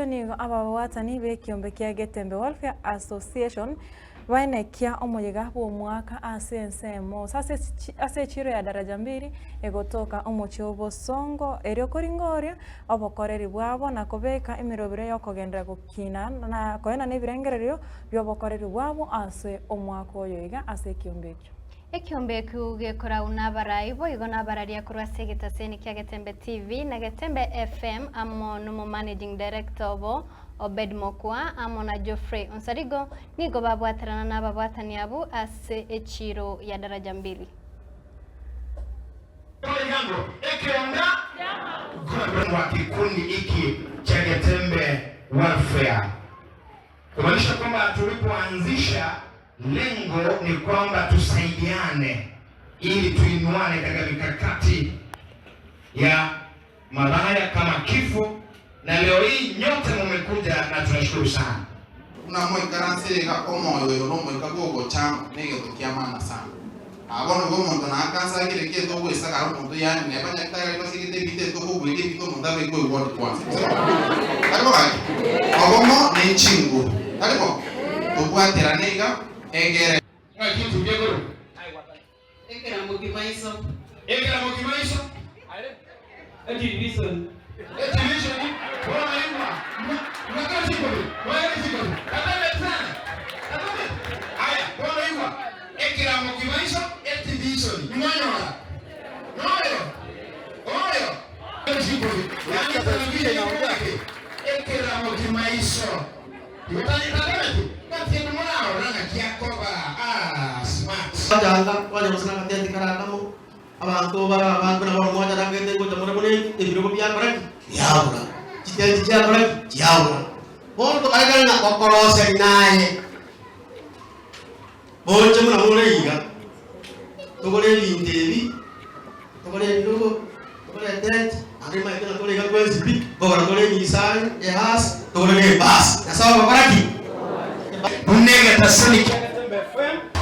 Ni abawatani be kiombe kia Getembe Welfare Association baenekia omuyiga bw'omwaka ase ensemo ase chiro ya daraja 2 egotoka omochi obosongo erio koringoria obokoreri bwabo na kobeka emirobire yokogendera gukina na koena nebirengererio byobokoreri bwabo ase omwaka oyo iga ase kiombe ekyo. Ekiombe kuge kora unabarayi bo igona bararia kurwa segitaseni kia Getembe TV na Getembe FM amo numo managing director bo Obed Mokwa amo na Geoffrey Onsarigo nigo babwaterana na babwatani abu ase echiro ya daraja 2. Kwa kikundi hiki cha Getembe Welfare kumaanisha kwamba tulipoanzisha lengo ni kwamba tusaidiane ili tuinuane katika mikakati ya malaya kama kifo, na leo hii nyote mmekuja na tunashukuru sana. Una mwe karanse ga omo yo no mwe ka gogo chama nege to kiamana sana. Abono go muntu na akansa gire ke to gwesa ka muntu yani ne banya ka ba sigite bite to go gwege bito muntu abe go word kwanza. Karibu baki. Ogomo ne chingu. Karibu. To bwatera nega egere. Nga kitu byegoro. Ekera mugimaiso. Ekera mugimaiso. Ati bison. Eti vision ni bora yuma. Mnakati kodi. Wale kiko. Katambe sana. Katambe. Aya, bora yuma. Ekera mugimaiso, eti vision. Nyonyora. Noyo. Oyo. Eti kodi. Yani tunabidi naongea. Ekera mugimaiso. Yutani katambe. Kati mwanao ranga kiakoba. Smart. Wajanga musana katenti karakamu abantu abantu na moja rangende ngo tamura mune ibiro bya koraki yaura kitenti cya koraki yaura bonto kaiga na kokorose naye bonje muna mune yiga togole bindebi togole ndugo togole tent ande mai kana togole ga kwezi bi bogora togole misani ehas togole bas na sawa koraki Unega tasani Getembe FM